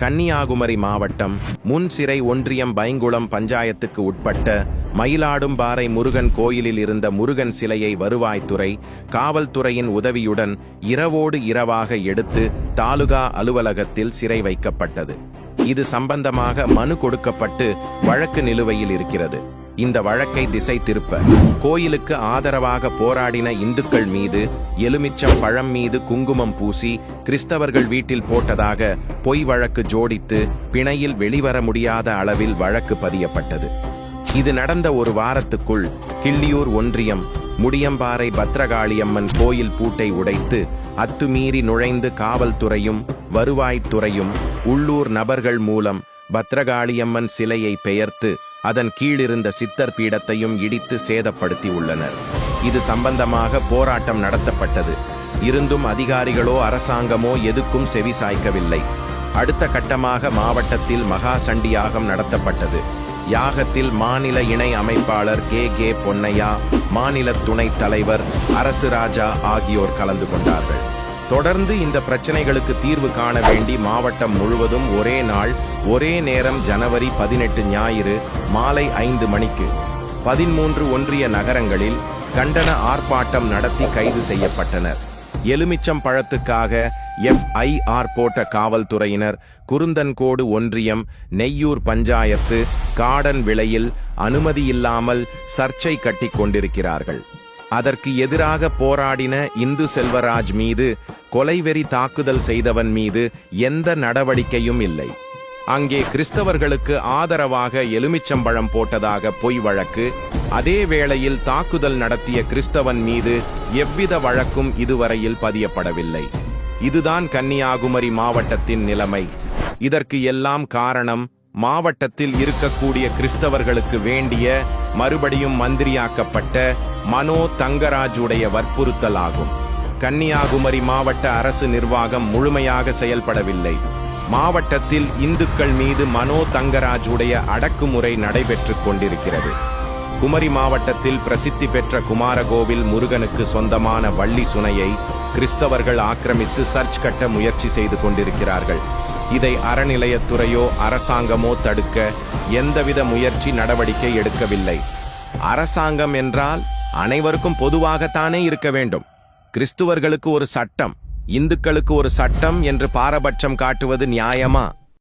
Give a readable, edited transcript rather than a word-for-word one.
கன்னியாகுமரி மாவட்டம் முன்சிறை ஒன்றியம் பைங்குளம் பஞ்சாயத்துக்கு உட்பட்ட மயிலாடும்பாறை முருகன் கோயிலில் இருந்த முருகன் சிலையை வருவாய்த்துறை காவல்துறையின் உதவியுடன் இரவோடு இரவாக எடுத்து தாலுகா அலுவலகத்தில் சிறை வைக்கப்பட்டது. இது சம்பந்தமாக மனு கொடுக்கப்பட்டு வழக்கு நிலுவையில் இருக்கிறது. இந்த வழக்கை திசை திருப்ப கோயிலுக்கு ஆதரவாக போராடின இந்துக்கள் மீது எலுமிச்சம் பழம் மீது குங்குமம் பூசி கிறிஸ்தவர்கள் வீட்டில் போட்டதாக பொய் வழக்கு ஜோடித்து பிணையில் வெளிவர முடியாத அளவில் வழக்கு பதியப்பட்டது. இது நடந்த ஒரு வாரத்துக்குள் கிள்ளியூர் ஒன்றியம் முடியம்பாறை பத்ரகாளியம்மன் கோயில் பூட்டை உடைத்து அத்துமீறி நுழைந்து காவல்துறையும் வருவாய்த்துறையும் உள்ளூர் நபர்கள் மூலம் பத்ரகாளியம்மன் சிலையை பெயர்த்து அதன் கீழிருந்த சித்தர் பீடத்தையும் இடித்து சேதப்படுத்தி உள்ளனர். இது சம்பந்தமாக போராட்டம் நடத்தப்பட்டது. இருந்தும் அதிகாரிகளோ அரசாங்கமோ எதுக்கும் செவி சாய்க்கவில்லை. அடுத்த கட்டமாக மாவட்டத்தில் மகா சண்டி யாகம் நடத்தப்பட்டது. யாகத்தில் மாநில இணை அமைப்பாளர் கே பொன்னையா, மாநில துணைத் தலைவர் அரசு ராஜா ஆகியோர் கலந்து கொண்டார்கள். தொடர்ந்து இந்த பிரச்சனைகளுக்கு தீர்வு காண வேண்டி மாவட்டம் முழுவதும் ஒரே நாள் ஒரே நேரம் ஜனவரி 18 ஞாயிறு மாலை 5 மணிக்கு 13 ஒன்றிய நகரங்களில் கண்டன ஆர்ப்பாட்டம் நடத்தி கைது செய்யப்பட்டனர். எலுமிச்சம் பழத்துக்காக FIR போட்ட காவல்துறையினர் குருந்தன்கோடு ஒன்றியம் நெய்யூர் பஞ்சாயத்து காடன் விளையில் அனுமதியில்லாமல் சர்ச்சை கட்டி கொண்டிருக்கிறார்கள். அதற்கு எதிராக போராடின இந்து செல்வராஜ் மீது கொலைவெறி தாக்குதல் செய்தவன் மீது எந்த நடவடிக்கையும் இல்லை. அங்கே கிறிஸ்தவர்களுக்கு ஆதரவாக எலுமிச்சம்பழம் போட்டதாக பொய் வழக்கு, அதே வேளையில் தாக்குதல் நடத்திய கிறிஸ்தவன் மீது எவ்வித வழக்கும் இதுவரையில் பதியப்படவில்லை. இதுதான் கன்னியாகுமரி மாவட்டத்தின் நிலைமை. இதற்கு எல்லாம் காரணம் மாவட்டத்தில் இருக்கக்கூடிய கிறிஸ்தவர்களுக்கு வேண்டிய மறுபடியும் மந்திரியாக்கப்பட்ட மனோ தங்கராஜுடைய வற்புறுத்தல் ஆகும். கன்னியாகுமரி மாவட்ட அரசு நிர்வாகம் முழுமையாக செயல்படவில்லை. மாவட்டத்தில் இந்துக்கள் மீது மனோ தங்கராஜுடைய அடக்குமுறை நடைபெற்று கொண்டிருக்கிறது. குமரி மாவட்டத்தில் பிரசித்தி பெற்ற குமாரகோவில் முருகனுக்கு சொந்தமான வள்ளி சுனையை கிறிஸ்தவர்கள் ஆக்கிரமித்து சர்ச் கட்ட முயற்சி செய்து கொண்டிருக்கிறார்கள். இதை அறநிலையத்துறையோ அரசாங்கமோ தடுக்க எந்தவித முயற்சி நடவடிக்கை எடுக்கவில்லை. அரசாங்கம் என்றால் அனைவருக்கும் பொதுவாகத்தானே இருக்க வேண்டும். கிறிஸ்துவர்களுக்கு ஒரு சட்டம், இந்துக்களுக்கு ஒரு சட்டம் என்று பாரபட்சம் காட்டுவது நியாயமா?